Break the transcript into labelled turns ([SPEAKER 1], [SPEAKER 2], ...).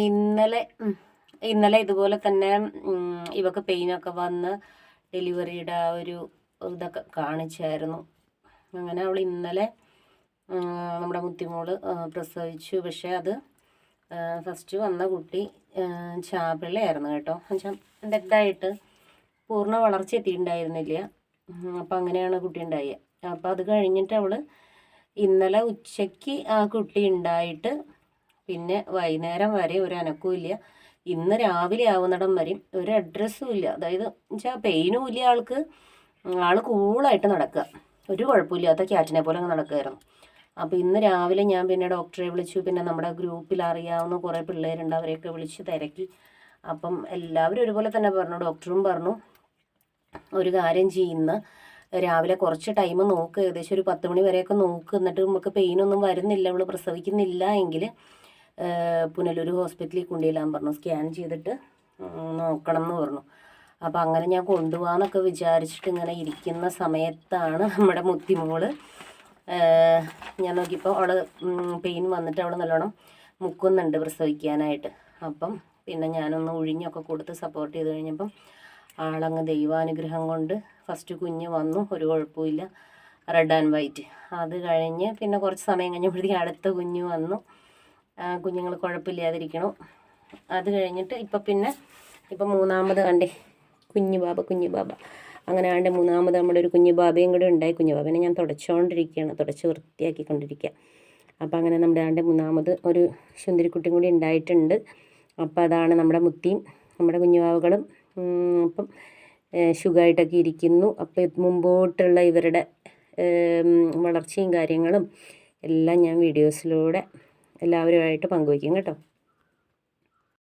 [SPEAKER 1] ഇന്നലെ ഇന്നലെ ഇതുപോലെ തന്നെ ഇവക്ക് പെയിനൊക്കെ വന്ന് ഡെലിവറിയുടെ ആ ഒരു ഇതൊക്കെ കാണിച്ചായിരുന്നു. അങ്ങനെ അവൾ ഇന്നലെ നമ്മുടെ മുത്തിമോള് പ്രസവിച്ചു. പക്ഷേ അത് ഫസ്റ്റ് വന്ന കുട്ടി ചാപിള്ളയായിരുന്നു കേട്ടോ. എന്നുവെച്ചാൽ ഡെത്തായിട്ട് പൂർണ്ണ വളർച്ച എത്തിയിട്ടുണ്ടായിരുന്നില്ല. അപ്പം അങ്ങനെയാണ് കുട്ടി ഉണ്ടായത്. അപ്പോൾ അത് കഴിഞ്ഞിട്ട് അവൾ ഇന്നലെ ഉച്ചയ്ക്ക് ആ കുട്ടി ഉണ്ടായിട്ട് പിന്നെ വൈകുന്നേരം വരെ ഒരു അനക്കവും ഇല്ല. ഇന്ന് രാവിലെ ആവുന്നിടം വരെയും ഒരു അഡ്രസ്സും ഇല്ല. അതായത് വെച്ചാൽ പെയിനും ഇല്ല ആൾക്ക്. ആൾ കൂളായിട്ട് നടക്കുക, ഒരു കുഴപ്പമില്ലാത്ത ക്യാറ്റിനെ പോലെ അങ്ങ് നടക്കുമായിരുന്നു. അപ്പോൾ ഇന്ന് രാവിലെ ഞാൻ പിന്നെ ഡോക്ടറെ വിളിച്ചു. പിന്നെ നമ്മുടെ ഗ്രൂപ്പിൽ അറിയാവുന്ന കുറേ പിള്ളേരുണ്ട്, അവരെയൊക്കെ വിളിച്ച് തിരക്കി. അപ്പം എല്ലാവരും ഒരുപോലെ തന്നെ പറഞ്ഞു. ഡോക്ടറും പറഞ്ഞു ഒരു കാര്യം ചെയ്യുന്ന രാവിലെ കുറച്ച് ടൈം നോക്ക്, ഏകദേശം ഒരു 10 മണി വരെയൊക്കെ നോക്ക്. എന്നിട്ട് നമുക്ക് പെയിനൊന്നും വരുന്നില്ല, അവൾ പ്രസവിക്കുന്നില്ല എങ്കിൽ പുനലൂർ ഹോസ്പിറ്റലിൽ കൊണ്ടുചെല്ലാൻ പറഞ്ഞു. സ്കാൻ ചെയ്തിട്ട് നോക്കണം എന്ന് പറഞ്ഞു. അപ്പോൾ അങ്ങനെ ഞാൻ കൊണ്ടുപോകാമെന്നൊക്കെ വിചാരിച്ചിട്ട് ഇങ്ങനെ ഇരിക്കുന്ന സമയത്താണ് നമ്മുടെ മുത്തിമോള് ഞാൻ നോക്കിയപ്പോൾ അവൾ പെയിൻ വന്നിട്ട് അവൾ നല്ലോണം മുക്കുന്നുണ്ട് പ്രസവിക്കാനായിട്ട്. അപ്പം പിന്നെ ഞാനൊന്ന് ഒഴിഞ്ഞൊക്കെ കൊടുത്ത് സപ്പോർട്ട് ചെയ്ത് കഴിഞ്ഞപ്പം ആളങ്ങ് ദൈവാനുഗ്രഹം കൊണ്ട് ഫസ്റ്റ് കുഞ്ഞ് വന്നു, ഒരു കുഴപ്പമില്ല, റെഡ് ആൻഡ് വൈറ്റ്. അത് കഴിഞ്ഞ് പിന്നെ കുറച്ച് സമയം കഴിഞ്ഞപ്പോഴത്തേക്കും അടുത്ത കുഞ്ഞ് വന്നു. കുഞ്ഞുങ്ങൾ കുഴപ്പമില്ലാതിരിക്കണം. അത് കഴിഞ്ഞിട്ട് ഇപ്പം മൂന്നാമത് കണ്ടേ കുഞ്ഞു ബാബ അങ്ങനെ ആണ്ട് മൂന്നാമത് നമ്മുടെ ഒരു കുഞ്ഞു ബാബയും കൂടെ ഉണ്ടായി. കുഞ്ഞു ബാബേനെ ഞാൻ തുടച്ച് വൃത്തിയാക്കിക്കൊണ്ടിരിക്കുക. അപ്പം അങ്ങനെ നമ്മുടെ ആണ്ട് മൂന്നാമത് ഒരു സുന്ദരിക്കുട്ടിയും കൂടി ഉണ്ടായിട്ടുണ്ട്. അപ്പം അതാണ് നമ്മുടെ മുത്തിയും നമ്മുടെ കുഞ്ഞുവാവകളും. അപ്പം സുഖമായിട്ടൊക്കെ ഇരിക്കുന്നു. അപ്പോൾ മുമ്പോട്ടുള്ള ഇവരുടെ വളർച്ചയും കാര്യങ്ങളും എല്ലാം ഞാൻ വീഡിയോസിലൂടെ എല്ലാവരുമായിട്ട് പങ്കുവയ്ക്കും കേട്ടോ.